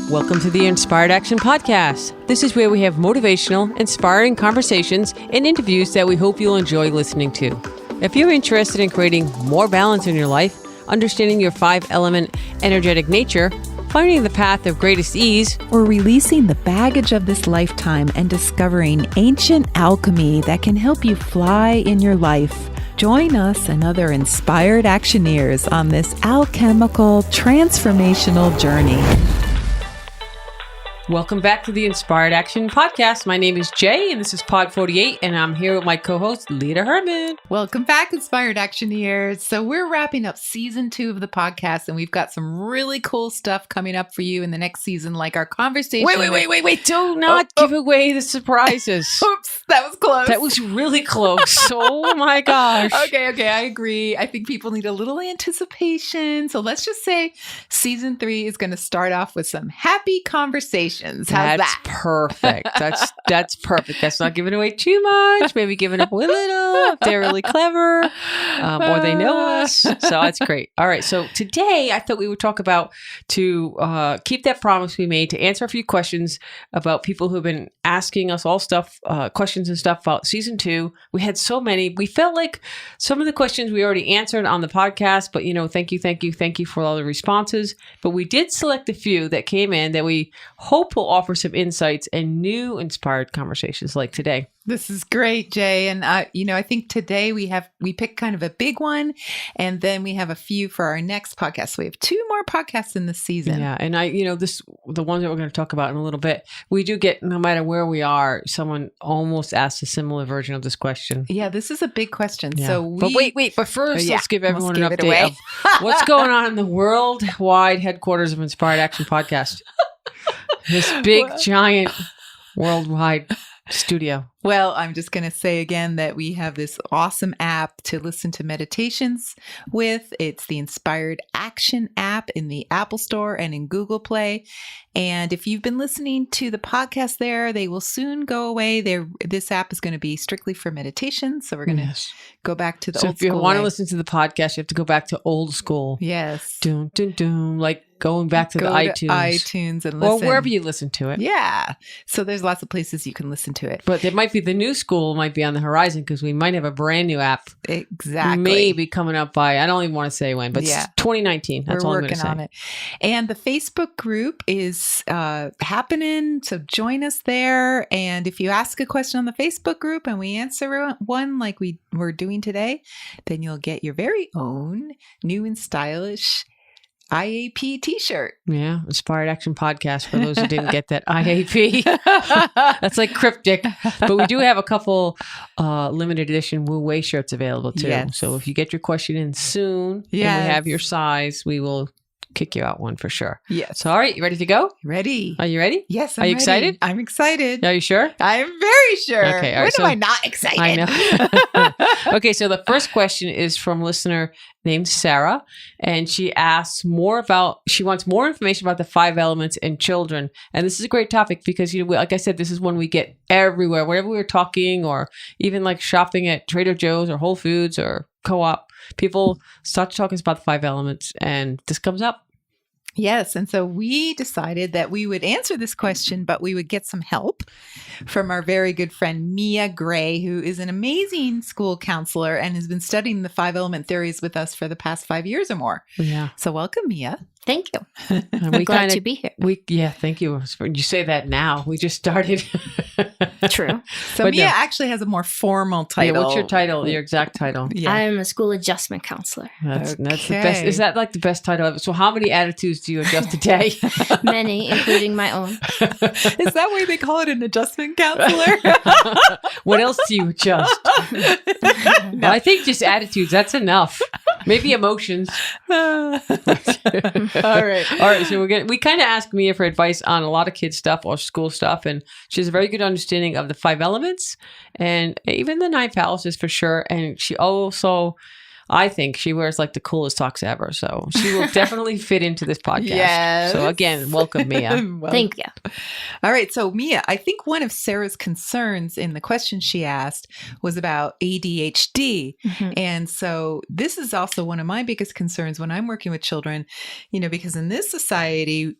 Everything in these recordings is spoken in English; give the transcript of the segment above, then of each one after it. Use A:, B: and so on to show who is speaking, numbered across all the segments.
A: Welcome to the Inspired Action Podcast. This is where we have motivational, inspiring conversations and interviews that we hope you'll enjoy listening to. If you're interested in creating more balance in your life, understanding your 5-element energetic nature, finding the path of greatest ease,
B: or releasing the baggage of this lifetime and discovering ancient alchemy that can help you fly in your life, join us and other inspired actioneers on this alchemical transformational journey.
A: Welcome back to the Inspired Action Podcast. My name is Jay, and this is Pod 48, and I'm here with my co-host, Lita Herman.
B: Welcome back, Inspired Actioneers. So we're wrapping up season 2 of the podcast, and we've got some really cool stuff coming up for you in the next season, like our conversation.
A: Wait. Do not give away the surprises.
B: Oops, that was close.
A: That was really close. Oh my gosh.
B: Okay, I agree. I think people need a little anticipation. So let's just say season 3 is going to start off with some happy conversations. How's that?
A: Perfect. That's perfect. That's not giving away too much. Maybe giving up a little if they're really clever or they know us. So that's great. All right. So today I thought we would talk about to keep that promise we made to answer a few questions about people who've been asking us all stuff, questions and stuff about season 2. We had so many. We felt like some of the questions we already answered on the podcast, but thank you for all the responses. But we did select a few that came in that we hope will offer some insights and new inspired conversations like today.
B: This is great, Jay. And, I think today we picked kind of a big one, and then we have a few for our next podcast. So we have 2 more podcasts in this season.
A: Yeah. And the ones that we're going to talk about in a little bit, we do get, no matter where we are, someone almost asked a similar version of this question.
B: Yeah, this is a big question.
A: Yeah.
B: So
A: but first, let's give everyone an update of what's going on in the worldwide headquarters of Inspired Action Podcast. This big, giant, worldwide studio.
B: Well, I'm just going to say again that we have this awesome app to listen to meditations with. It's the Inspired Action app in the Apple Store and in Google Play. And if you've been listening to the podcast there, they will soon go away. This app is going to be strictly for meditation. So we're going to go back to the old school.
A: So if you want to listen to the podcast, you have to go back to old school.
B: Yes.
A: Doom, doom, doom. Like going back to
B: iTunes and listen.
A: Or wherever you listen to it.
B: Yeah. So there's lots of places you can listen to it.
A: But there might be the new school might be on the horizon because we might have a brand new app.
B: Exactly.
A: Maybe coming up by, I don't even want to say when, but 2019. That's all I'm going to say.
B: We're working on it. And the Facebook group is happening. So join us there. And if you ask a question on the Facebook group and we answer one like we're doing today, then you'll get your very own new and stylish IAP t-shirt.
A: Yeah, Inspired Action Podcast for those who didn't get that IAP. That's like cryptic. But we do have a couple limited edition Wu Wei shirts available too. Yes. So if you get your question in soon and we have your size, we will kick you out one for sure.
B: Yes.
A: So all right, you ready to go?
B: Ready.
A: Are you ready?
B: Yes,
A: Are you
B: ready.
A: Excited?
B: I'm excited.
A: Are you sure?
B: I'm very sure.
A: Okay, all right.
B: When am I not excited?
A: I know. Okay, so the first question is from a listener named Sarah, and she wants more information about the 5 elements in children. And this is a great topic because, like I said, this is one we get everywhere. Whenever we're talking or even like shopping at Trader Joe's or Whole Foods or Co-op, people start talking about the 5 elements and this comes up.
B: Yes. And so we decided that we would answer this question, but we would get some help from our very good friend, Mia Gray, who is an amazing school counselor and has been studying the 5-element theories with us for the past 5 years or more.
A: Yeah.
B: So welcome, Mia.
C: Thank you. I'm glad to be here.
A: Thank you. You say that now. We just started.
C: True.
B: So but Mia actually has a more formal title.
A: Yeah, what's your title? Your exact title?
C: Yeah. I'm a school adjustment counselor.
A: That's the best. Is that like the best title ever? So how many attitudes do you adjust a day?
C: Many, including my own.
B: Is that why they call it an adjustment counselor?
A: What else do you adjust? No. I think just attitudes. That's enough. Maybe emotions. All right. So we kind of ask Mia for advice on a lot of kids stuff or school stuff, and she has a very good understanding of the 5 elements and even the 9 palaces for sure. And she also, I think, she wears like the coolest socks ever, so she will definitely fit into this podcast.
B: Yes.
A: So again, welcome, Mia.
C: Thank you.
B: All right. So Mia, I think one of Sarah's concerns in the question she asked was about ADHD. Mm-hmm. And so this is also one of my biggest concerns when I'm working with children, because in this society,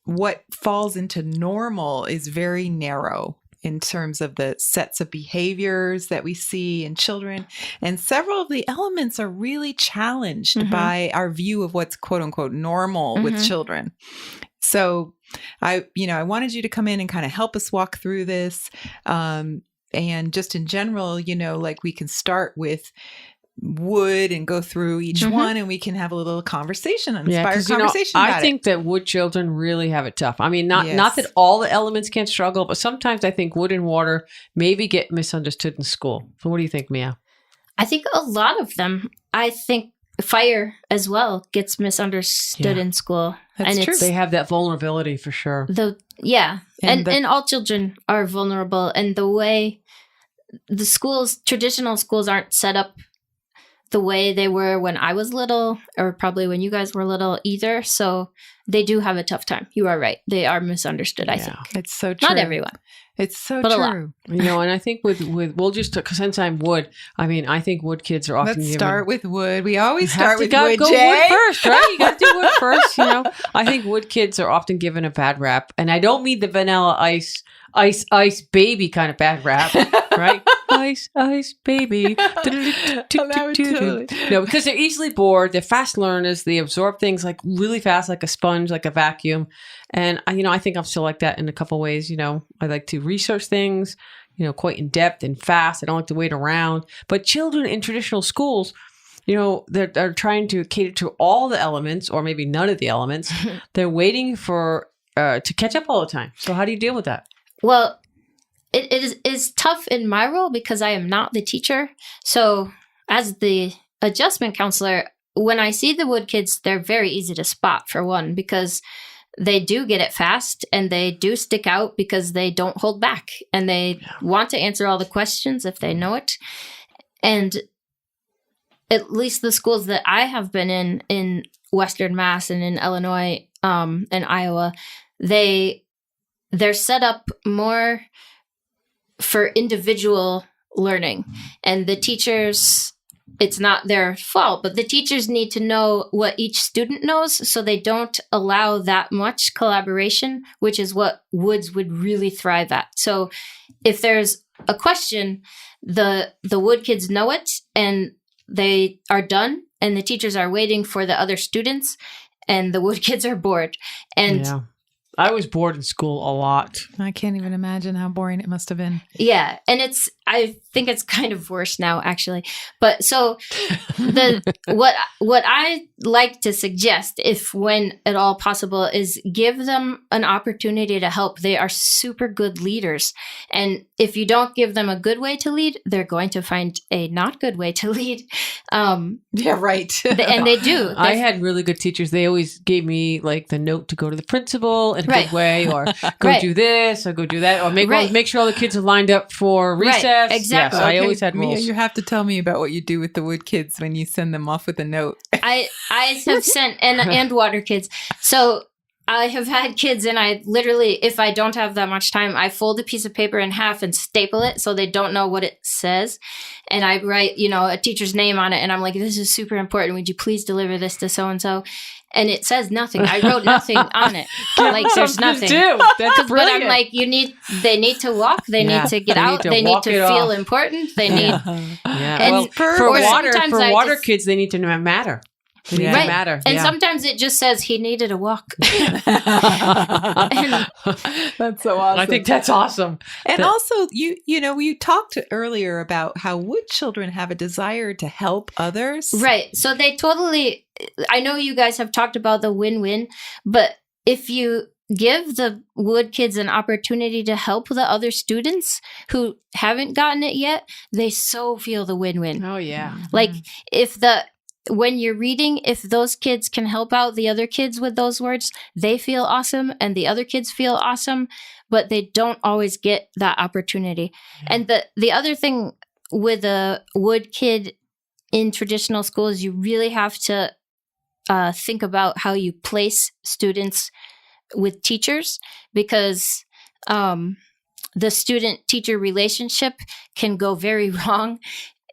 B: what falls into normal is very narrow in terms of the sets of behaviors that we see in children. And several of the elements are really challenged by our view of what's quote unquote normal with children. So I wanted you to come in and kind of help us walk through this. And just in general, like we can start with wood and go through each one, and we can have a little conversation, inspired conversation about
A: I think that wood children really have it tough. I mean, not that all the elements can't struggle, but sometimes I think wood and water maybe get misunderstood in school. So what do you think, Mia?
C: I think a lot of them. I think fire as well gets misunderstood in school.
B: That's true.
A: They have that vulnerability for sure.
C: And all children are vulnerable. And the way the traditional schools aren't set up the way they were when I was little, or probably when you guys were little either. So they do have a tough time. You are right. They are misunderstood, I think.
B: It's so true.
C: Not everyone.
B: It's so
C: but
B: true.
A: And I think with we'll just, since I'm wood, I mean, I think wood kids are often
B: Let's start with wood. We always start with wood,
A: go
B: Jay.
A: wood first, right? You got to do wood first, I think wood kids are often given a bad rap. And I don't mean the vanilla ice baby kind of bad rap, right? Ice baby. No, because they're easily bored. They're fast learners. They absorb things like really fast, like a sponge, like a vacuum. And, I think I'm still like that in a couple ways. I like to research things, quite in depth and fast. I don't like to wait around. But children in traditional schools, they're trying to cater to all the elements, or maybe none of the elements. They're waiting for to catch up all the time. So how do you deal with that?
C: Well, it is tough in my role because I am not the teacher. So as the adjustment counselor, when I see the wood kids, they're very easy to spot, for one, because they do get it fast and they do stick out because they don't hold back and they want to answer all the questions if they know it. And at least the schools that I have been in Western Mass and in Illinois and Iowa, they're set up more for individual learning. And the teachers, it's not their fault, but the teachers need to know what each student knows, so they don't allow that much collaboration, which is what woods would really thrive at. So if there's a question, the wood kids know it and they are done, and the teachers are waiting for the other students, and the wood kids are bored. And
A: I was bored in school a lot.
B: I can't even imagine how boring it must have been.
C: Yeah. And I think it's kind of worse now, actually. But so what I like to suggest, if when at all possible, is give them an opportunity to help. They are super good leaders. And if you don't give them a good way to lead, they're going to find a not good way to lead.
B: Yeah, right.
C: And they do.
A: I had really good teachers. They always gave me like the note to go to the principal in a good way, or go do this, or go do that, or make sure all the kids are lined up for recess.
C: Right. Exactly.
A: Yes, I always had rules.
B: Mia, you have to tell me about what you do with the wood kids when you send them off with a note.
C: I have sent and water kids. So I have had kids, and I literally, if I don't have that much time, I fold a piece of paper in half and staple it so they don't know what it says. And I write, a teacher's name on it. And I'm like, this is super important. Would you please deliver this to so-and-so? And it says nothing. I wrote nothing on it. Like there's nothing.
A: That's brilliant.
C: But I'm like, they need to walk. They need to get out. They need to feel important. They need.
A: And well, for water kids, they need to matter. They need to matter.
C: And sometimes it just says he needed a walk.
B: That's so awesome.
A: I think that's awesome.
B: And also, you talked earlier about how wood children have a desire to help others.
C: Right. So they totally, I know you guys have talked about the win-win, but if you give the wood kids an opportunity to help the other students who haven't gotten it yet, they so feel the win-win.
A: Oh, yeah.
C: Like when you're reading, if those kids can help out the other kids with those words, they feel awesome and the other kids feel awesome, but they don't always get that opportunity. Yeah. And the other thing with a wood kid in traditional schools, you really have to think about how you place students with teachers, because the student-teacher relationship can go very wrong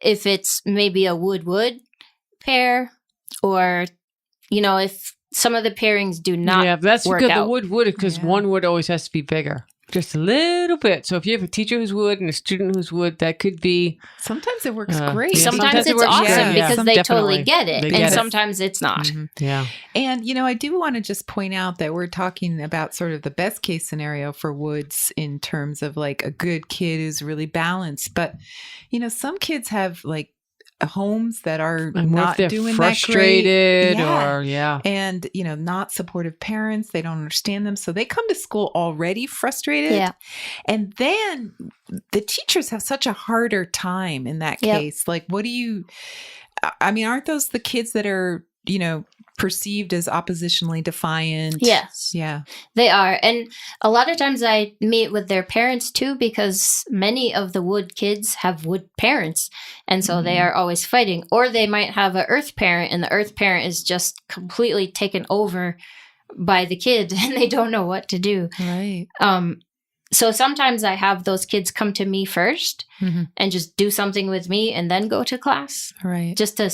C: if it's maybe a wood pair, or if some of the pairings do not
A: Yeah, that's
C: work
A: good. The
C: out.
A: wood, because
B: Yeah.
A: one wood always has to be bigger. Just a little bit. So if you have a teacher who's wood and a student who's wood, that could be...
B: Sometimes it works
A: Yeah,
B: great.
C: Sometimes
A: it
C: it's
A: works
C: awesome
A: great. Yeah,
C: because they
A: definitely.
C: totally get it.
A: They
C: And
A: get it.
C: sometimes it's not.
B: Mhm.
A: Yeah.
B: And, I do want to just point out that we're talking about sort of the best case scenario for woods in terms of like a good kid who's really balanced. But, some kids have like homes that are
A: And what if
B: not
A: they're
B: doing
A: frustrated
B: that great.
A: or,
B: And, not supportive parents. They don't understand them. So they come to school already frustrated.
C: Yeah.
B: And then the teachers have such a harder time in that
C: Yep.
B: case. Like, aren't those the kids that are, perceived as oppositionally defiant?
C: Yes.
B: Yeah.
C: They are. And a lot of times I meet with their parents too, because many of the wood kids have wood parents. And so they are always fighting. Or they might have an earth parent, and the earth parent is just completely taken over by the kid and they don't know what to do.
B: Right.
C: So sometimes I have those kids come to me first
B: Mhm.
C: and just do something with me and then go to class
B: Right.
C: just to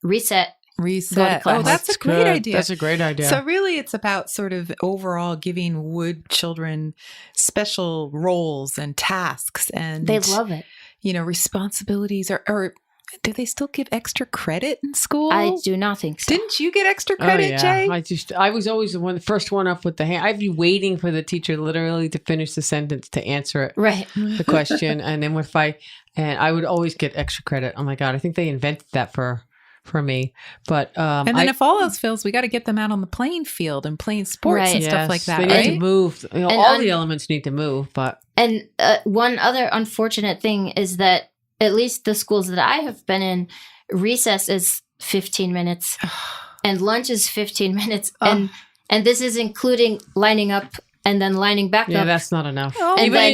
C: reset.
B: Reset.
C: class.
B: Oh, that's a great
A: good.
B: idea.
A: That's a great idea.
B: So really it's about sort of overall giving wood children special roles and tasks and
C: They love it.
B: responsibilities or do they still give extra credit in school?
C: I do not think so.
B: Didn't you get extra credit, Jay?
A: I was always the first one up with the hand. I'd be waiting for the teacher literally to finish the sentence to answer it,
C: Right.
A: the question. And then and I would always get extra credit. Oh my God. I think they invented that for me. But,
B: And then if all else fails, we got to get them out on the playing field and playing sports
C: Right.
B: and stuff like that,
A: they
B: right?
A: need to move.
C: And
A: All the elements need to move, but
C: And one other unfortunate thing is that at least the schools that I have been in, recess is 15 minutes and lunch is 15 minutes. And this is including lining up and then lining back
A: yeah,
C: up.
A: that's not enough.
B: Oh
C: And
A: even
C: then-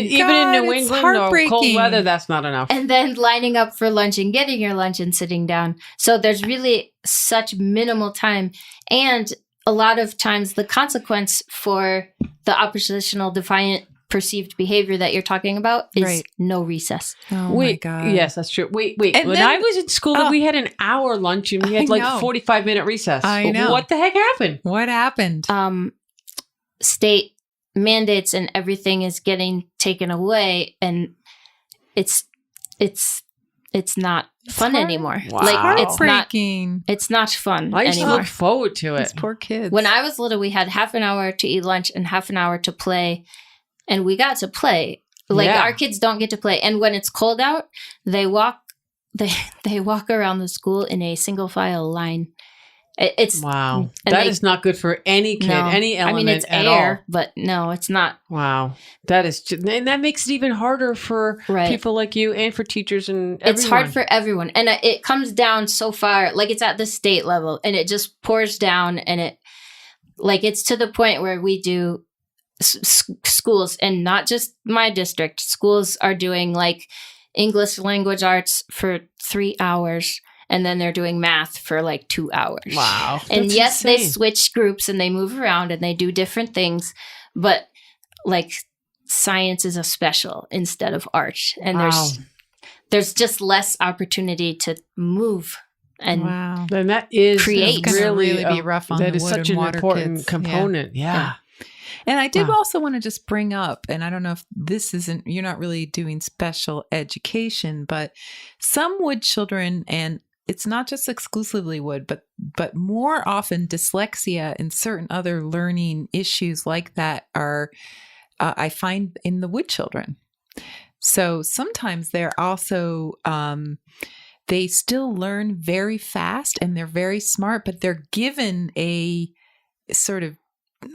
A: in New
B: it's
A: England or cold
B: heartbreaking.
A: weather, that's not enough.
C: And then lining up for lunch and getting your lunch and sitting down. So there's really such minimal time. And a lot of times the consequence for the oppositional defiant perceived behavior that you're talking about is
B: Right.
C: no recess.
B: Oh
A: Wait,
B: my God.
A: yes, that's true. Wait.
B: And
A: When
B: then-
A: I was in school,
B: Oh.
A: we had an hour lunch and we had
B: I
A: like
B: know.
A: 45-minute recess.
B: I know.
A: What the heck happened?
B: What happened?
C: State mandates and everything is getting taken away, and it's not fun
B: hard.
C: anymore.
A: Wow.
C: Like
B: Heartbreaking.
C: it's not fun
A: I used to
C: anymore.
A: look forward to
B: These
A: it.
B: poor kids.
C: When I was little, we had half an hour to eat lunch and half an hour to play, and we got to play. Like
A: Yeah.
C: our kids don't get to play, and when it's cold out, they walk around the school in a single file line. It's
A: Wow.
C: And
A: That
C: they-
A: is not good for any kid,
C: no.
A: any element
C: I mean, it's
A: at
C: air,
A: all.
C: but no, it's not.
A: Wow. That is and that makes it even harder for
C: Right.
A: people like you and for teachers and everyone.
C: It's hard for everyone, and it comes down so far. Like it's at the state level, and it just pours down, and it's to the point where we do schools, and not just my district. Schools are doing like English language arts for 3 hours, and then they're doing math for like 2 hours.
A: Wow.
C: And
A: That's
C: yes, they
A: insane.
C: switch groups and they move around and they do different things, but like science is a special instead of art, and
A: Wow.
C: there's just less opportunity to move and
B: wow.
A: Then that is
C: Create.
B: It's gonna
A: really,
B: really be rough on
A: that
B: the
A: is
B: wood
A: such
B: and
A: an
B: water
A: important
B: kids.
A: component. Yeah.
B: And I did
A: Wow.
B: also want to just bring up, and I don't know if you're not really doing special education, but some wood children, and it's not just exclusively wood, but more often dyslexia and certain other learning issues like that are, I find in the wood children. So sometimes they're also, they still learn very fast and they're very smart, but they're given a sort of,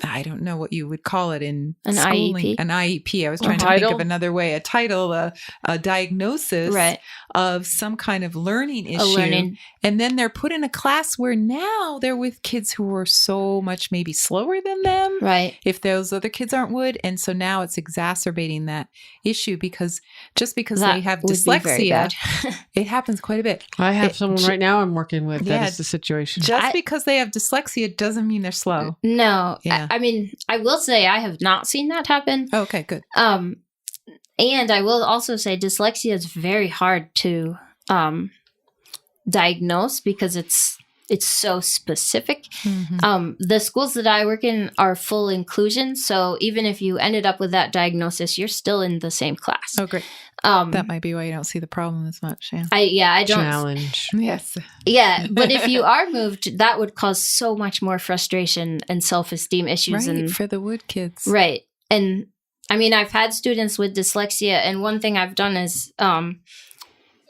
B: I don't know what you would call it in
C: An
B: schooling.
C: IEP?
B: An IEP. I was trying to
A: title?
B: think of another way. A title, a diagnosis
C: right
B: of some kind of learning issue.
C: a learning.
B: And then they're put in a class where now they're with kids who are so much maybe slower than them.
C: Right.
B: If those other kids aren't wood. And so now it's exacerbating that issue because just because
C: That
B: they have
C: would be very
B: dyslexia,
C: bad.
B: it happens quite a bit.
A: I have
B: It-
A: someone right now I'm working with.
B: Yeah.
A: That is the situation.
B: Just because they have dyslexia doesn't mean they're slow.
C: No,
B: Yeah.
C: I mean, I will say I have not seen that happen.
B: Oh, okay, good.
C: And I will also say dyslexia is very hard to diagnose because it's it's so specific.
B: Mhm.
C: The schools that I work in are full inclusion. So even if you ended up with that diagnosis, you're still in the same class.
B: Oh, great.
C: Um,
B: That might be why you don't see the problem as much. Yeah.
C: I don't.
A: Challenge.
B: Yes.
C: Yeah, but if you are moved, that would cause so much more frustration and self-esteem issues.
B: Right.
C: And
B: For the wood kids.
C: right. And I mean, I've had students with dyslexia, and one thing I've done is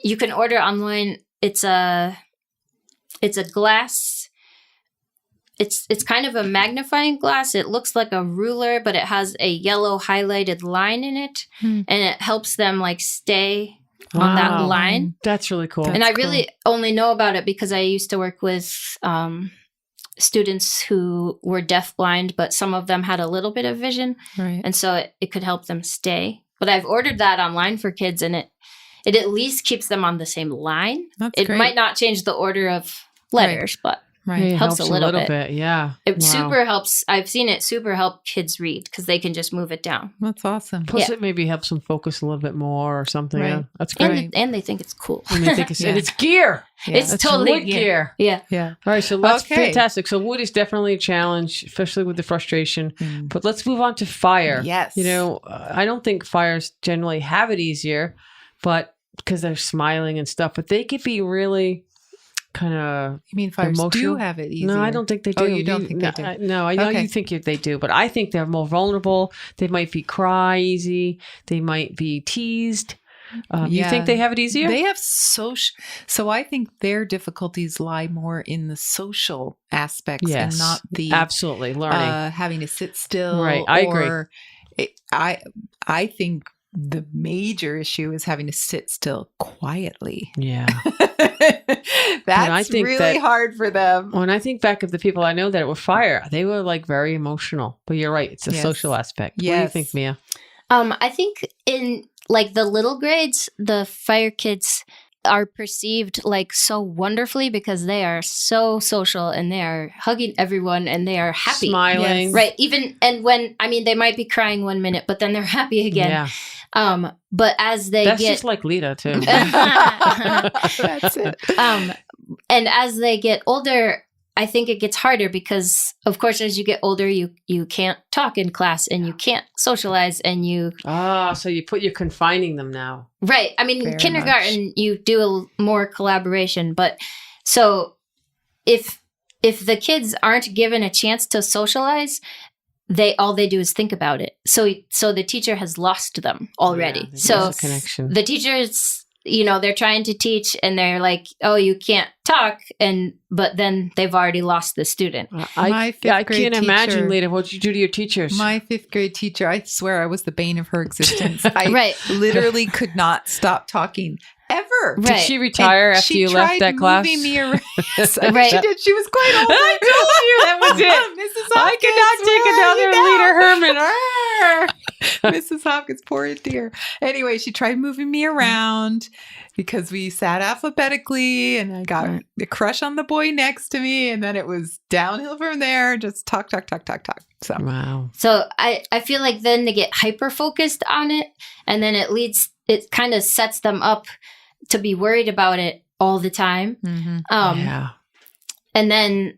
C: you can order online. It's a glass. It's kind of a magnifying glass. It looks like a ruler, but it has a yellow highlighted line in it,
B: Hmm.
C: and it helps them like stay on that
A: Wow.
C: line.
A: That's really cool.
C: And I
B: That's
C: really only know about it because I used to work with students who were deafblind, but some of them had a little bit of vision.
B: Right.
C: And so it could help them stay. But I've ordered that online for kids, and it at least keeps them on the same line.
B: That's
C: It
B: great.
C: might not change the order of letters, but
B: Right.
A: It
C: helps a little bit.
A: Yeah.
C: it
A: Wow.
C: super helps. I've seen it super help kids read because they can just move it down.
B: That's awesome.
A: Plus,
C: Yeah.
A: it maybe helps them focus a little bit more or something.
B: Right.
A: Yeah. That's great.
B: Right.
C: And they think it's cool.
A: And they think it's,
B: Yeah.
A: and it's gear.
B: Yeah.
C: It's
A: That's
C: totally
A: wood
C: gear.
A: gear.
C: Yeah.
B: Yeah.
A: All right, so that's
B: Okay.
A: fantastic. So wood is definitely a challenge, especially with the frustration.
B: Mm.
A: But let's move on to fire.
B: Yes.
A: You know, I don't think fires generally have it easier, but because they're smiling and stuff, but they could be really kind of
B: You mean fires
A: emotional?
B: do have it easier?
A: No, I don't think they do.
B: Oh, you don't think they do?
A: No, I know
B: Okay.
A: you think they do, but I think they're more vulnerable. They might be cry easy. They might be teased. You
B: Yeah.
A: think they have it easier?
B: They have social. So I think their difficulties lie more in the social aspects
A: Yes,
B: and not the
A: absolutely learning.
B: having to sit still.
A: Right, I agree.
B: or I think the major issue is having to sit still quietly.
A: Yeah.
B: That's
A: think
B: really
A: that-
B: hard for them.
A: When I think back of the people I know that were fire, they were like very emotional. But you're right; it's a
B: Yes.
A: social aspect. What do you
B: Yes.
A: think, Mia?
C: I think in like the little grades, the fire kids are perceived like so wonderfully because they are so social and they are hugging everyone and they are happy.
A: Smiling,
B: Yes.
C: Right. Even and when I mean they might be crying 1 minute, but then they're happy again.
A: Yeah,
C: But as they
A: that's
C: get
A: just like Lita too.
B: That's it.
C: and as they get older, I think it gets harder because of course as you get older you can't talk in class and you can't socialize and you
A: So you're confining them now.
C: right. I mean
B: Very
C: kindergarten you do more collaboration, but so if the kids aren't given a chance to socialize, all they do is think about it. So the teacher has lost them already.
A: Yeah, there's
C: So
A: a connection.
C: the teachers, they're trying to teach and they're like, oh, you can't talk. But then they've already lost the student.
B: My
A: I
B: fifth grade
A: can't imagine,
B: teacher-
A: Lita, what you do to your teachers.
B: My fifth grade teacher, I swear I was the bane of her existence. I
C: Right.
B: literally could not stop talking ever.
A: Did
C: Right.
A: she retire
B: And
A: after
B: she
A: you left
B: tried
A: that class?
B: moving me around. Yes, I think
C: Right.
B: she did. She was quite old.
A: I told you that was it.
B: Mrs.
A: I
B: Hopkins,
A: could not take
B: where are you
A: another Lita Herman.
B: Mrs. Hopkins, poor dear. Anyway, she tried moving me around because we sat alphabetically and I got a crush on the boy next to me. And then it was downhill from there. Just talk. So
A: Wow.
C: So I feel like then they get hyper focused on it and then it kind of sets them up to be worried about it all the time.
A: Yeah.
C: And then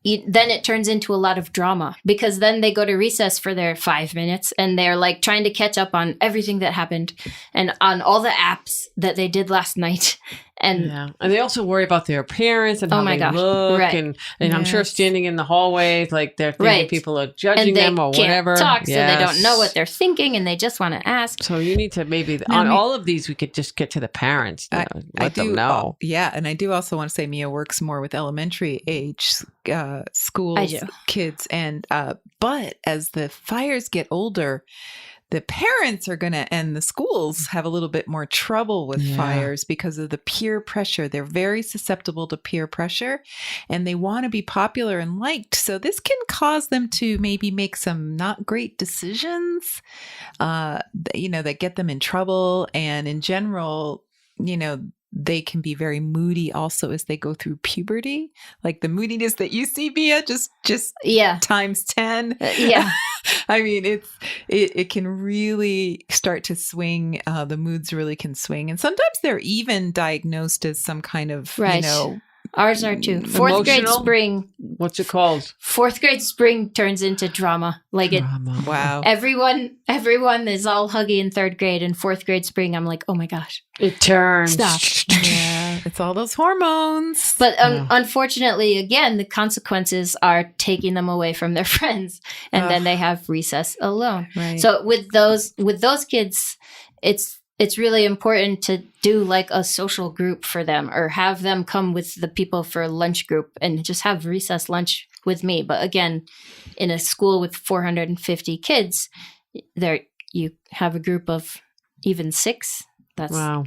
C: it turns into a lot of drama because then they go to recess for their 5 minutes and they're like trying to catch up on everything that happened and on all the apps that they did last night. And
A: Yeah. And they also worry about their appearance and
C: Oh
A: how
C: my
A: they
C: gosh.
A: look.
C: Right.
A: And I'm sure
B: Yes.
A: standing in the hallways, like they're thinking
C: Right.
A: people are judging
C: and they
A: them or
C: can't
A: whatever.
C: talk, so they don't know
A: Yes.
C: what they're thinking and they just want to ask.
A: So you need to maybe,
B: Now,
A: on
B: me-
A: all of these, we could just get to the parents. Let them know.
B: Yeah, and I do also want to say Mia works more with elementary age schools,
C: I do.
B: kids, and but as the fires get older, the parents are going to, and the schools have a little bit more trouble with
A: Yeah.
B: fires because of the peer pressure. They're very susceptible to peer pressure and they want to be popular and liked. So this can cause them to maybe make some not great decisions, that get them in trouble. And in general, they can be very moody also as they go through puberty. Like the moodiness that you see, Mia, just
C: Yeah.
B: times 10.
C: Yeah.
B: I mean, it can really start to swing. The moods really can swing. And sometimes they're even diagnosed as some kind of,
C: Right. Ours are too. Fourth grade
A: Emotional?
C: spring.
A: What's it called?
C: Fourth grade spring turns into drama. Like it.
A: Drama.
B: Wow.
C: Everyone is all huggy in third grade, and fourth grade spring, I'm like, oh my gosh,
A: It turns.
C: stop.
B: Yeah, it's all those hormones.
C: But
A: Yeah.
C: unfortunately, again, the consequences are taking them away from their friends, and then
B: Ugh.
C: they have recess alone.
B: Right.
C: So with those kids, it's really important to do like a social group for them, or have them come with the people for lunch group and just have recess lunch with me. But again, in a school with 450 kids, there you have a group of even 6. That's
A: Wow.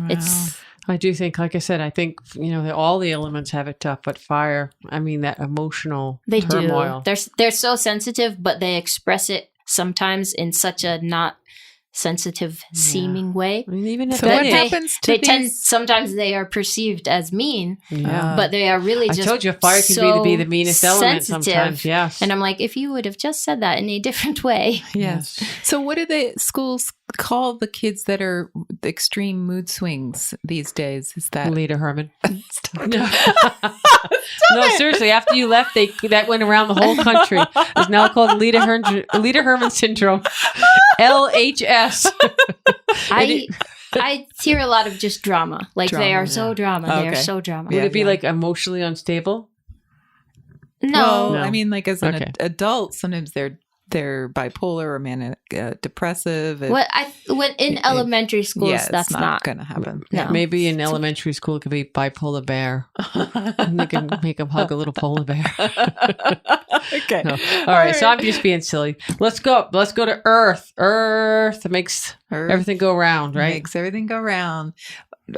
C: it's
A: I do think, like I said, I think, all the elements have it tough, but fire, I mean, that emotional
C: they
A: turmoil.
C: do. They're so sensitive, but they express it sometimes in such a not sensitive seeming way.
A: I mean, even at
B: So
A: that
B: what
A: age.
B: happens to
C: They tend
B: these?
C: sometimes they are perceived as mean,
A: Yeah.
C: but they are really
A: I
C: just
A: told you, fire can
C: so
A: be the meanest element
C: sensitive.
A: sometimes. Yes.
C: And I'm like, if you would have just said that in a different way.
B: Yes. So what do the schools call the kids that are extreme mood swings these days? Is that
A: Lita Herman. No. No, seriously. After you left, that went around the whole country. It's now called Lita Herman syndrome, LHS.
C: I hear a lot of just drama. Like they
B: Drama,
C: are so drama. They are
B: Okay.
C: so drama.
A: Would it be
B: Yeah.
A: like emotionally unstable?
C: No.
B: Well,
A: No.
B: I mean, like as an
A: Okay.
B: adult, sometimes they're bipolar or manic depressive.
C: When in elementary schools,
B: yeah,
C: that's
B: it's not going to happen.
C: No.
A: Maybe in elementary school it could be bipolar bear. And they can make them hug a little polar bear.
B: Okay.
A: No. All right, so I'm just being silly. Let's go to Earth. Earth makes everything go round, right?
B: Makes everything go round.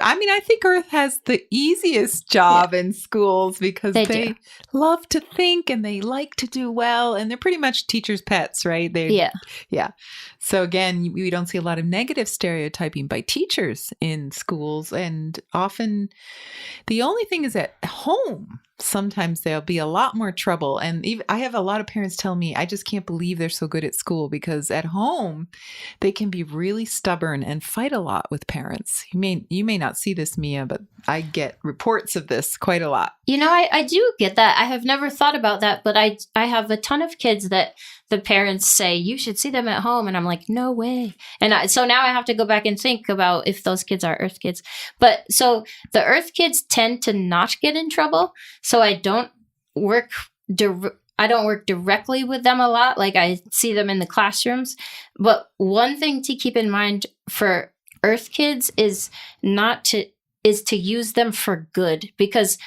B: I mean, I think Earth has the easiest job in schools because
C: They
B: they
C: do.
B: love to think and they like to do well, and they're pretty much teachers' pets, right?
C: Yeah.
B: So again, we don't see a lot of negative stereotyping by teachers in schools, and often the only thing is at home. Sometimes there'll be a lot more trouble, and even I have a lot of parents tell me, I just can't believe they're so good at school, because at home they can be really stubborn and fight a lot with parents. You may not see this, Mia, but I get reports of this quite a lot.
C: I do get that. I have never thought about that, but I have a ton of kids that the parents say, you should see them at home. And I'm like, no way. And so now I have to go back and think about if those kids are Earth kids. But so the Earth kids tend to not get in trouble. So I don't work directly with them a lot. Like I see them in the classrooms. But one thing to keep in mind for Earth kids is to use them for good, because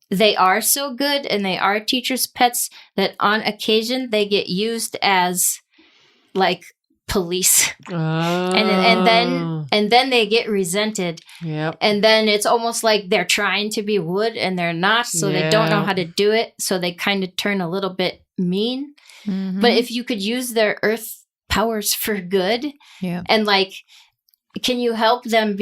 C: they are so good and they are teachers' pets that on occasion they get used as like police. And then they get resented.
A: Yep.
C: And then it's almost like they're trying to be wood and they're not, so they don't know how to do it. So they kind of turn a little bit mean.
B: Mm-hmm.
C: But if you could use their Earth powers for good,
B: Yeah.
C: and like, can you help them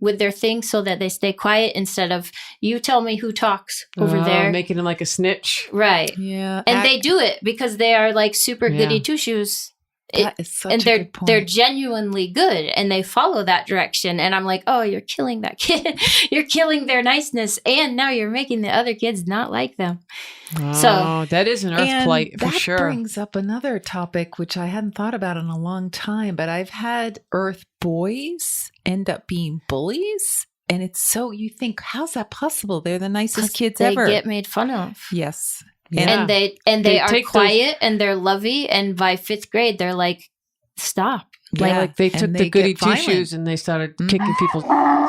C: with their thing so that they stay quiet instead of you tell me who talks over there?
A: Making them like a snitch.
C: Right.
B: Yeah.
C: And they do it because they are like super goody two shoes.
B: That is such
C: And
B: a good point.
C: they're genuinely good and they follow that direction. And I'm like, oh, you're killing that kid. You're killing their niceness. And now you're making the other kids not like them.
A: Oh, that is an Earth plight for
B: that
A: sure.
B: brings up another topic which I hadn't thought about in a long time, but I've had Earth boys end up being bullies. And it's so, you think, how's that possible? They're the nicest kids
C: they
B: ever.
C: They get made fun of.
B: Yes.
A: Yeah.
C: And they are
A: take
C: quiet and they're lovey. And by 5th grade, they're like, stop.
A: Like they took
B: and
A: the
B: they
A: goody
B: get
A: two
B: violent.
A: shoes and they started kicking people's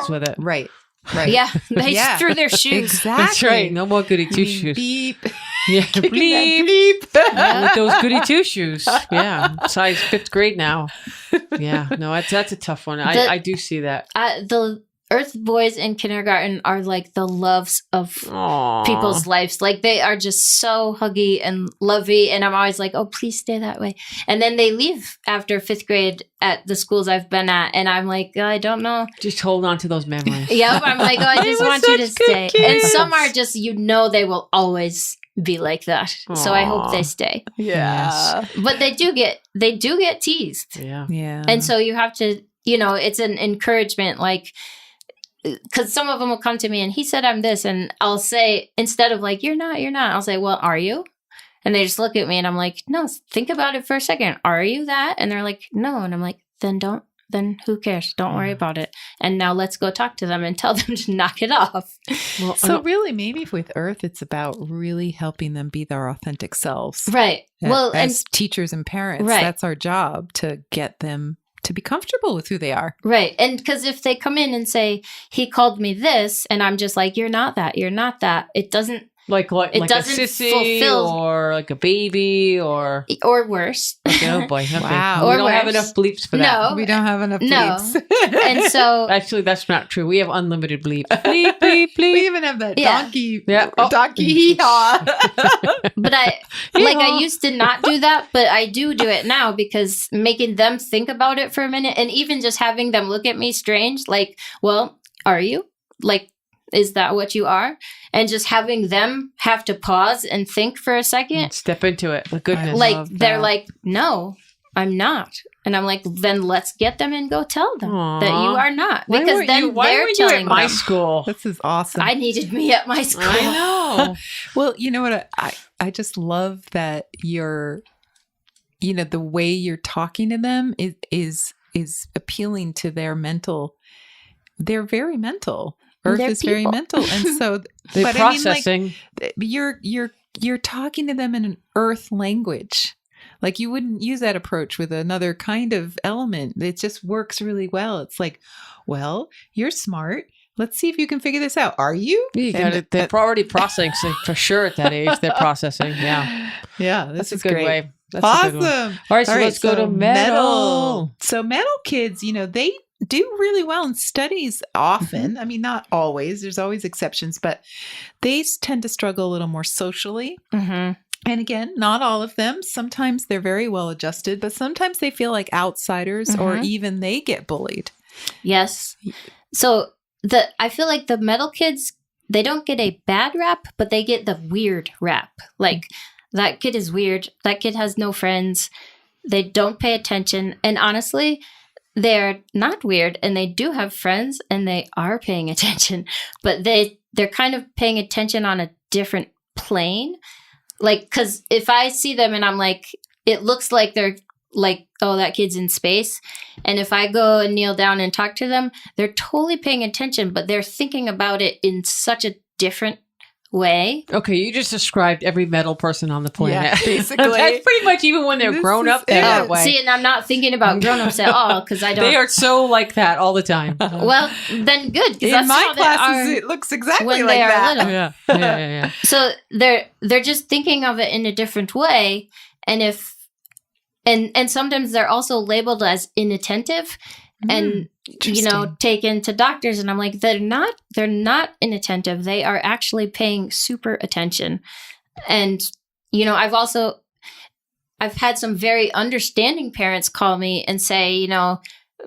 A: with it.
B: Right. Right.
C: Yeah. They
B: Yeah.
C: threw their shoes.
B: Exactly.
A: That's right. No more goody two shoes.
B: Beep.
A: Yeah,
B: Kicking that
A: bleep.
B: bleep.
A: With those goody two shoes. Yeah, size 5th grade now. Yeah, no, that's a tough one. I do see that.
C: The Earth boys in kindergarten are like the loves of
A: Aww.
C: people's lives. Like they are just so huggy and lovey. And I'm always like, oh, please stay that way. And then they leave after 5th grade at the schools I've been at. And I'm like, I don't know.
A: Just hold on to those memories.
C: Yep. I'm like, oh, I just
A: They were
C: want you to
A: such good
C: stay.
A: kids.
C: And some are just, they will always be like that. So I hope
A: Aw.
C: they stay.
B: Yeah.
C: But they do get teased.
A: Yeah.
B: Yeah.
C: And so you have to, it's an encouragement. Like because some of them will come to me and he said I'm this, and I'll say, instead of like, you're not, I'll say, well, are you? And they just look at me and I'm like, no, think about it for a second. Are you that? And they're like, no. And I'm like, then who cares? Don't worry about it. And now let's go talk to them and tell them to knock it off.
A: Well,
B: So really, maybe with Earth, it's about really helping them be their authentic selves.
C: Right. Well,
B: as teachers and parents,
C: Right.
B: that's our job, to get them to be comfortable with who they are.
C: right. And because if they come in and say, he called me this, and I'm just like, you're not that, it doesn't,
A: like
C: It
A: a
C: doesn't
A: sissy
C: fulfill-
A: or like a baby or
C: or worse.
A: oh boy, okay.
B: Wow.
A: We
C: Or
A: don't have
C: worse.
A: enough bleeps for that.
C: No.
B: We don't have enough
C: No.
B: bleeps.
C: And so,
A: Actually, that's not true. We have unlimited bleep. Bleep, bleep,
B: We
A: bleep.
B: even have that
C: Yeah.
B: donkey,
A: Yeah. Oh.
B: donkey hee-haw.
C: but I used to not do that, but I do it now, because making them think about it for a minute, and even just having them look at me strange, like, well, are you? Like, is that what you are? And just having them have to pause and think for a second.
A: Step into it. The goodness.
B: I
C: Like,
B: love
C: they're
B: that.
C: like, no, I'm not. And I'm like, then let's get them and go tell them that you
A: Aw.
C: are not.
A: Why
C: Because
A: weren't
C: then
A: you, why
C: they're
A: weren't you
C: telling
A: at my
C: them.
A: school?
B: This is awesome.
C: I needed me at my school.
A: I know.
B: Well, you know what? I just love that the way you're talking to them is appealing to their mental. They're very mental. Earth
C: They're
B: is very
C: people.
B: mental, and so
A: They're
B: but I mean, like,
A: processing.
B: you're talking to them in an Earth language. Like, you wouldn't use that approach with another kind of element. It just works really well. It's like, well, you're smart. Let's see if you can figure this out. Are you?
A: You got it. They're already processing, so for sure at that age. They're processing. Yeah.
B: Yeah,
A: That's
B: this
A: a
B: is
A: good
B: great.
A: way. That's a good one.
B: Awesome.
A: All right, so let's go to metal.
B: So metal kids, they do really well in studies often. I mean, not always. There's always exceptions, but they tend to struggle a little more socially.
C: Mm-hmm.
B: And again, not all of them. Sometimes they're very well adjusted, but sometimes they feel like outsiders, or
C: Mhm.
B: even they get bullied.
C: Yes. So I feel like the metal kids, they don't get a bad rap, but they get the weird rap. Like, that kid is weird. That kid has no friends. They don't pay attention. And honestly, they're not weird, and they do have friends, and they are paying attention, but they're kind of paying attention on a different plane. Like, because if I see them and I'm like, it looks like they're like, oh, that kid's in space. And if I go and kneel down and talk to them, they're totally paying attention, but they're thinking about it in such a different way.
A: Okay, you just described every metal person on the planet.
B: Yeah, basically.
A: That's pretty much even when they're
B: This
A: grown
B: is
A: up, they're
B: it.
A: that way.
C: See, and I'm not thinking about grown-ups at all, because I don't.
A: They are so like that all the time.
C: Well, then good, because
B: In
C: that's
B: my
C: how they
B: classes,
C: are
B: it looks exactly
C: when
B: like
C: they are
B: that.
C: little.
A: Yeah.
C: So they're just thinking of it in a different way, and and sometimes they're also labeled as inattentive, and
B: Interesting.
C: taken to doctors, and I'm like, they're not inattentive. They are actually paying super attention. And I've had some very understanding parents call me and say,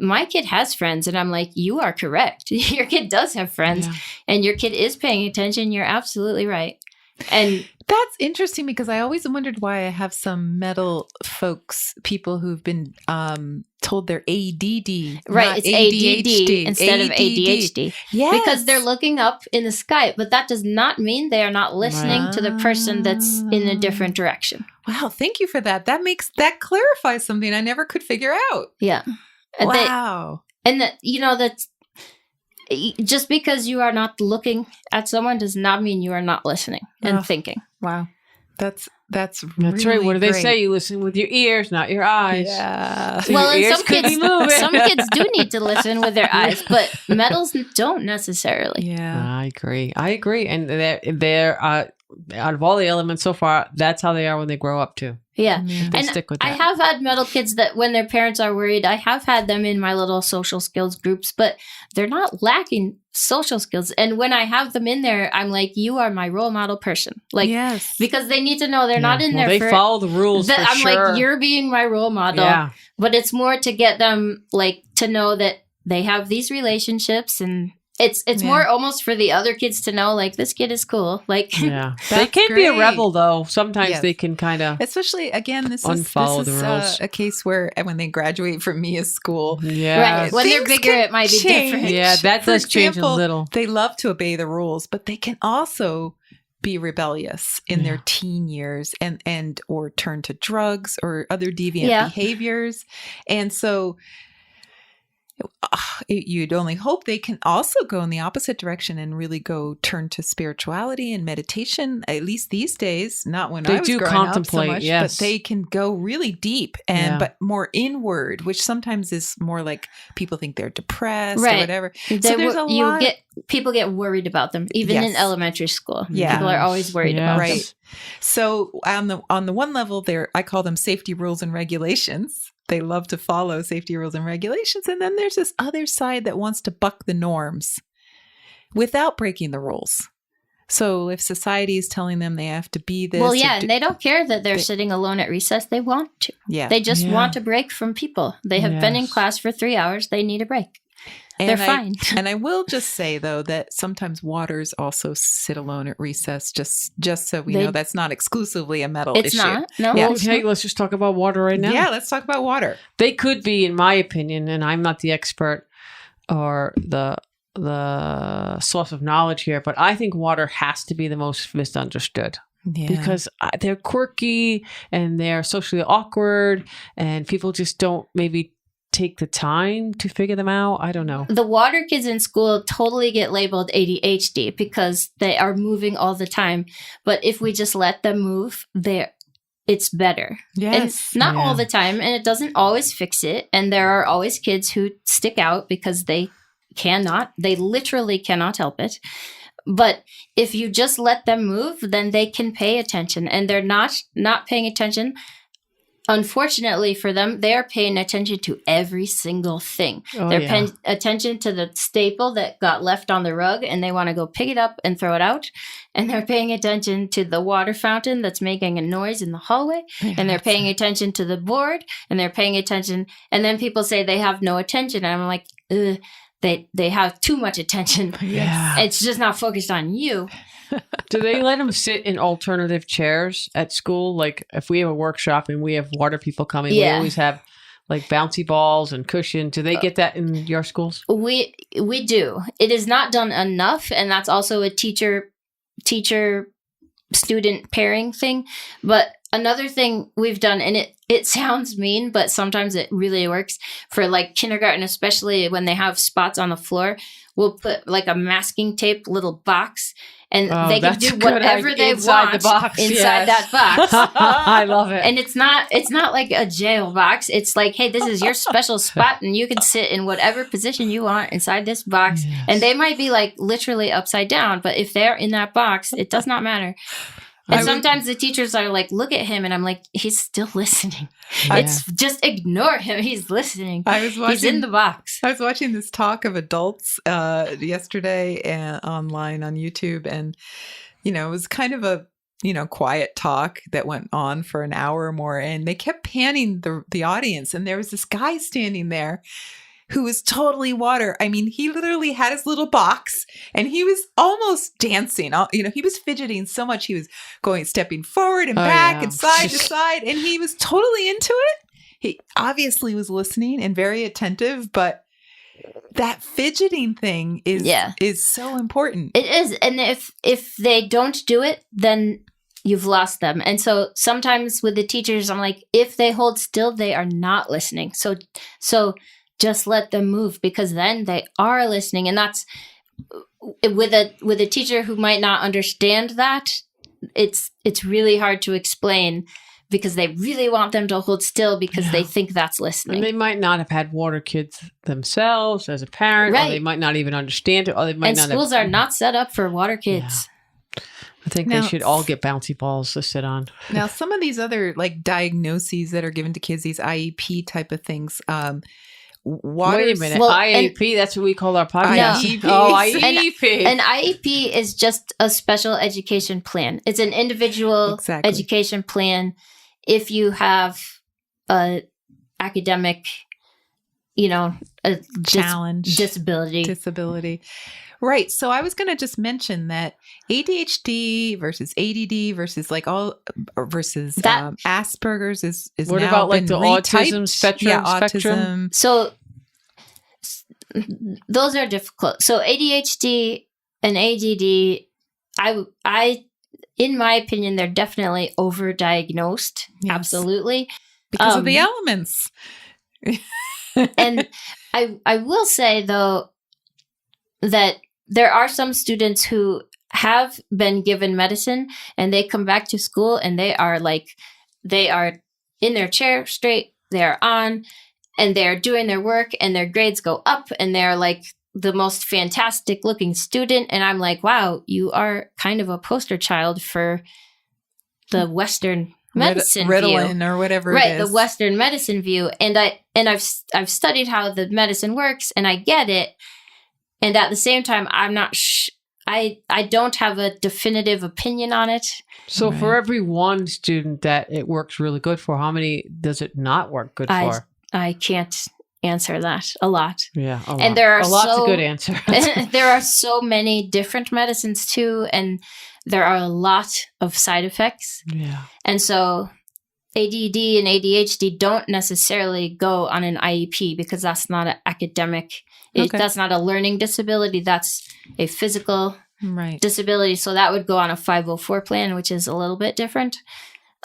C: my kid has friends, and I'm like, you are correct. Your kid does have friends,
A: Yeah.
C: and your kid is paying attention. You're absolutely right. And
B: That's interesting, because I always wondered why I have some metal people who've been told they're ADD.
C: right,
B: not
C: it's ADD instead of ADHD.
B: Yes.
C: Because they're looking up in the sky, but that does not mean they are not listening to the person that's in a different direction.
B: Wow, thank you for that. That clarifies something I never could figure out.
C: Yeah. And
B: Wow.
C: that's just because you are not looking at someone does not mean you are not listening and
B: Ugh.
C: thinking.
B: Wow. That's
A: That's
B: really
A: right. What do they
B: great.
A: say? You listen with your ears, not your eyes.
B: Yeah.
A: So
C: Well,
A: your
C: and
A: ears could be moving.
C: some kids do need to listen with their eyes, but metals don't necessarily.
B: Yeah.
A: I agree. And they're out of all the elements so far, that's how they are when they grow up too.
C: Yeah.
B: Yeah.
A: They
C: And
A: stick with
C: I
A: that.
C: have had metal kids that when their parents are worried, I have had them in my little social skills groups, but they're not lacking social skills. And when I have them in there, I'm like, you are my role model person. Like,
B: yes.
C: because they need to know they're not in
A: Well,
C: there
A: they
C: for
A: follow the rules
C: that.
A: for
C: I'm
A: sure.
C: like, you're being my role model.
A: Yeah.
C: But it's more to get them like to know that they have these relationships and It's more almost for the other kids to know, like, this kid is cool. Like,
A: Yeah. They
B: That's
A: can be a
B: great.
A: rebel, though. Sometimes
B: Yes.
A: they can kind of
B: Especially, again, this
A: unfollow
B: is
A: the rules.
B: a case where when they graduate from Mia's school,
A: Yeah.
C: right. When they're
B: things
C: bigger,
B: can
C: it might be
B: change.
C: different.
A: Yeah, that
B: For
A: does change a
B: example,
A: little.
B: They love to obey the rules, but they can also be rebellious in their teen years and or turn to drugs or other deviant behaviors. And so you'd only hope they can also go in the opposite direction and really go turn to spirituality and meditation, at least these days. Not when
A: They
B: I was
A: do
B: growing up so
A: contemplate,
B: much,
A: yes.
B: but they can go really deep and but more inward, which sometimes is more like people think they're depressed or whatever. So there's a lot.
C: People get worried about them, even in elementary school.
B: Yeah.
C: People are always worried about them.
B: Right. So on the one level, I call them safety rules and regulations. They love to follow safety rules and regulations. And then there's this other side that wants to buck the norms without breaking the rules. So if society is telling them they have to be this.
C: Well, yeah, and they don't care that they're sitting alone at recess. They want to.
B: Yeah.
C: They just want a break from people. They have been in class for 3 hours. They need a break. They're fine.
B: And I will just say, though, that sometimes waters also sit alone at recess, just so we know that's not exclusively a metal issue.
C: It's not. No.
B: Yeah.
A: Okay, let's just talk about water right now.
B: Yeah, let's talk about water.
A: They could be, in my opinion, and I'm not the expert or the source of knowledge here, but I think water has to be the most misunderstood.
B: Yeah.
A: Because they're quirky and they're socially awkward and people just don't maybe take the time to figure them out. I don't know.
C: The water kids in school totally get labeled ADHD because they are moving all the time. But if we just let them move, it's better.
B: Yes.
C: And not all the time, and it doesn't always fix it. And there are always kids who stick out because they literally cannot help it. But if you just let them move, then they can pay attention. And they're not paying attention. Unfortunately for them, they are paying attention to every single thing. They're paying attention to the staple that got left on the rug and they want to go pick it up and throw it out. And they're paying attention to the water fountain that's making a noise in the hallway. And they're paying attention to the board and they're paying attention. And then people say they have no attention. And I'm like, they have too much attention.
A: Yeah.
C: It's just not focused on you.
A: Do they let them sit in alternative chairs at school? Like if we have a workshop and we have water people coming, we always have like bouncy balls and cushion. Do they get that in your schools?
C: We do. It is not done enough. And that's also a teacher student pairing thing. But another thing we've done, and it sounds mean, but sometimes it really works for like kindergarten, especially when they have spots on the floor, we'll put like a masking tape little box and they can do whatever they want inside that box.
A: I love it.
C: And it's not like a jail box. It's like, hey, this is your special spot and you can sit in whatever position you want inside this box. Yes. And they might be like literally upside down, but if they're in that box, it does not matter. And sometimes the teachers are like, look at him. And I'm like, he's still listening. It's just ignore him. He's listening. He's in the box.
B: I was watching this talk of adults yesterday online on YouTube. And, it was kind of a, quiet talk that went on for an hour or more. And they kept panning the audience. And there was this guy standing there who was totally water. I mean, he literally had his little box and he was almost dancing. He was fidgeting so much. He was stepping forward and back and side to side. And he was totally into it. He obviously was listening and very attentive, but that fidgeting thing is so important.
C: It is. And if they don't do it, then you've lost them. And so sometimes with the teachers, I'm like, if they hold still, they are not listening. So just let them move because then they are listening. And that's with a teacher who might not understand that. It's really hard to explain because they really want them to hold still because they think that's listening.
A: And they might not have had water kids themselves as a parent, or they might not even understand it, or they might
C: and
A: not.
C: Schools are not set up for water kids.
A: Yeah. I think they should all get bouncy balls to sit on.
B: Now, some of these other like diagnoses that are given to kids, these IEP type of things.
A: Wait a minute. IEP, that's what we call our podcast.
C: No.
A: IEP.
C: An IEP is just a special education plan. It's an individual education plan. If you have a academic a
B: Challenge.
C: disability.
B: Right. So I was going to just mention that ADHD versus ADD versus Asperger's is
A: What
B: now
A: about like
B: been
A: the
B: retyped.
A: autism spectrum?
B: Yeah, autism.
C: So those are difficult. So ADHD and ADD, I in my opinion, they're definitely overdiagnosed.
B: Yes.
C: Absolutely.
B: Because of the elements.
C: And I will say though that there are some students who have been given medicine and they come back to school and they are in their chair straight, they are on, and they're doing their work and their grades go up and they're like the most fantastic looking student. And I'm like, wow, you are kind of a poster child for the Western medicine
B: Ritalin
C: view.
B: or whatever it
C: Right,
B: is.
C: the Western medicine view. And I've studied how the medicine works and I get it. And at the same time, I'm not I don't have a definitive opinion on it.
A: So
B: Right.
A: for every one student that it works really good for, how many does it not work good for?
C: I can't answer that. A lot.
A: Yeah, a lot.
C: And there are
A: a lot's a good answer.
C: There are so many different medicines too, and there are a lot of side effects.
A: Yeah.
C: And so ADD and ADHD don't necessarily go on an IEP because that's not an academic,
B: Okay.
C: that's not a learning disability. That's a physical
B: Right.
C: disability. So that would go on a 504 plan, which is a little bit different.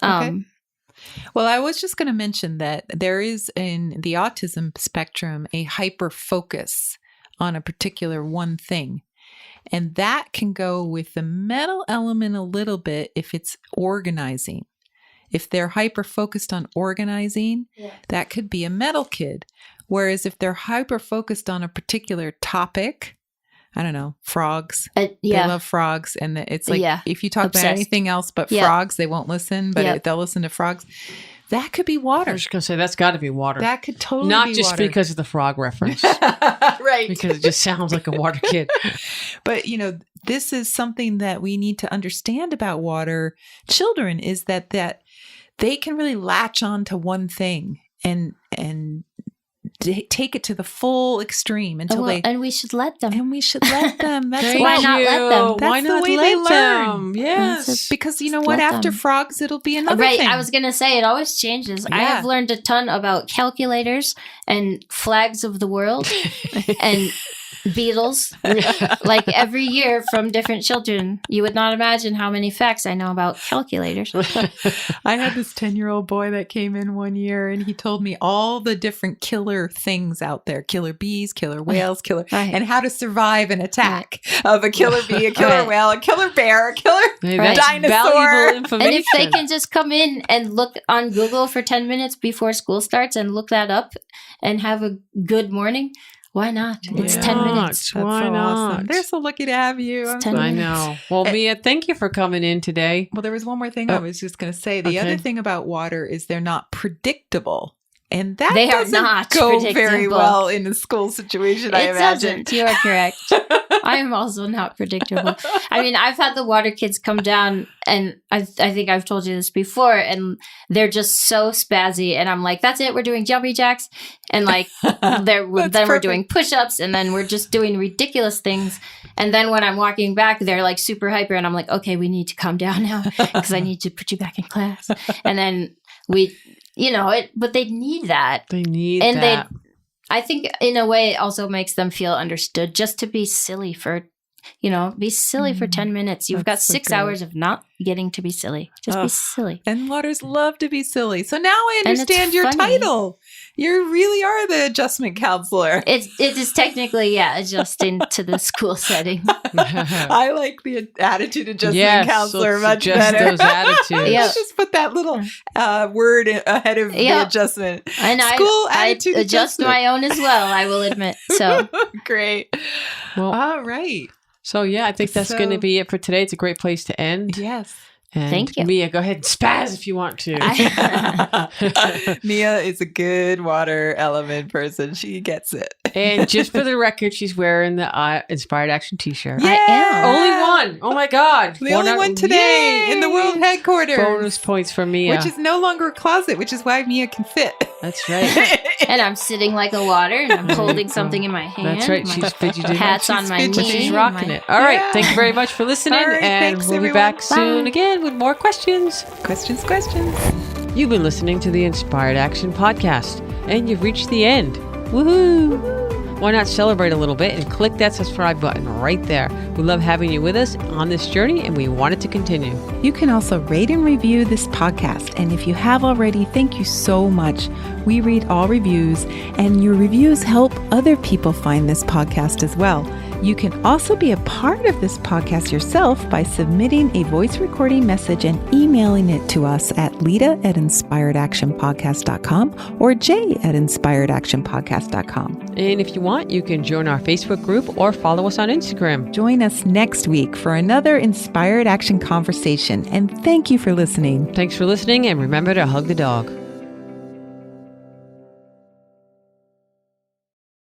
B: Okay. Well, I was just going to mention that there is in the autism spectrum a hyper focus on a particular one thing. And that can go with the mental element a little bit if it's organizing. If they're hyper focused on organizing, that could be a metal kid. Whereas if they're hyper focused on a particular topic, I don't know, frogs. They love frogs. And it's like, if you talk
C: Obsessed.
B: about anything else but frogs, they won't listen, but they'll listen to frogs. That could be
A: I
B: water.
A: was just going to say, that's got to be water.
B: That could totally
A: Not
B: be
A: just
B: water.
A: because of the frog reference,
B: Right.
A: because it just sounds like a water kid.
B: But, this is something that we need to understand about water children is that they can really latch on to one thing and take it to the full extreme until
C: and we should let them.
B: and we should let them. That's
A: Thank
C: Why
B: why
C: not let them?
B: That's
A: Why
B: the
A: not
B: way
A: let
B: they learn.
A: them? Yes.
B: because you know
C: Just
B: what?
C: let
B: After
C: them.
B: frogs, it'll be another
C: Right,
B: thing.
C: I was going to say it always changes. I
B: Yeah.
C: have learned a ton about calculators and flags of the world and beetles like every year from different children. You would not imagine how many facts I know about calculators.
B: I had this 10-year-old boy that came in one year and he told me all the different killer things out there, killer bees, killer whales,
C: Right.
B: and how to survive an attack of a killer bee, a killer
C: Right.
B: whale, a killer bear, a killer
A: Hey,
C: Right.
A: that's
B: dinosaur.
A: valuable information.
C: And if they can just come in and look on Google for 10 minutes before school starts and look that up and have a good morning, why not? It's
B: Why
C: 10
A: not?
C: minutes.
B: That's
A: Why
B: so
A: not?
B: awesome. They're so lucky to have you.
C: It's
B: I'm
C: 10
B: so-
A: I
C: minutes.
A: know. Well, Mia, thank you for coming in today.
B: Well, there was one more thing I was just going to say. The other
A: Okay.
B: thing about water is they're not predictable. And that
C: They are
B: doesn't
C: not
B: go very
C: predictable.
B: well in a school situation, I
C: It
B: imagine.
C: doesn't. You are correct. I am also not predictable. I mean, I've had the water kids come down, and I think I've told you this before, and they're just so spazzy. And I'm like, that's it. We're doing jumping jacks. And like, then we're
B: perfect.
C: doing push-ups, and then we're just doing ridiculous things. And then when I'm walking back, they're like super hyper. And I'm like, okay, we need to calm down now because I need to put you back in class. And then but they need that.
A: They need
C: And
A: that.
C: I think in a way it also makes them feel understood just to be silly for 10 minutes. You've got
B: That's so
C: 6
B: good.
C: hours of not getting to be silly. Just be
B: Ugh.
C: silly.
B: And waters love to be silly. So now I
C: And it's
B: understand your
C: funny.
B: title. You really are the adjustment counselor.
C: It is technically, adjusting to the school setting.
B: I like the attitude adjustment
A: Yes,
B: counselor
A: let's
B: much
A: adjust
B: better.
A: those attitudes.
C: Yeah.
B: Let's just put that little word ahead of the
C: Yeah.
B: adjustment.
C: And
B: School
C: I
B: attitude
C: adjust
B: adjustment.
C: my own as well, I will admit. So
B: Great.
A: Well,
B: All right.
A: so yeah, I think that's going to
B: So-
A: be it for today. It's a great place to end.
B: Yes.
A: And
C: Thank you.
A: Mia, go ahead and spaz if you want to.
B: Mia is a good water element person. She gets it.
A: And just for the record, she's wearing the Inspired Action t-shirt.
B: Yeah.
C: I am.
A: Only one. Oh my God.
B: The only one today in the world headquarters.
A: Bonus points for Mia.
B: Which is no longer a closet, which is why Mia can fit.
A: That's right.
C: And I'm sitting like a water and I'm holding something in my hand.
A: That's right.
C: My
A: She's fidgeting.
C: hat's on my
B: fidgeting.
C: knee.
A: She's
C: and
A: rocking
C: my-
A: it. All right.
B: Yeah.
A: Thank you very much for listening.
B: All right,
A: and
B: thanks,
A: we'll
B: everyone.
A: be back soon
C: Bye.
A: again with more questions.
B: Questions.
A: You've been listening to the Inspired Action Podcast, and you've reached the end. Woohoo! Why not celebrate a little bit and click that subscribe button right there? We love having you with us on this journey, and we want it to continue.
B: You can also rate and review this podcast. And if you have already, thank you so much. We read all reviews, and your reviews help other people find this podcast as well. You can also be a part of this podcast yourself by submitting a voice recording message and emailing it to us at lita@inspiredactionpodcast.com or jay@inspiredactionpodcast.com.
A: And if you want, you can join our Facebook group or follow us on Instagram.
B: Join us next week for another Inspired Action conversation. And thank you for listening.
A: Thanks for listening, and remember to hug the dog.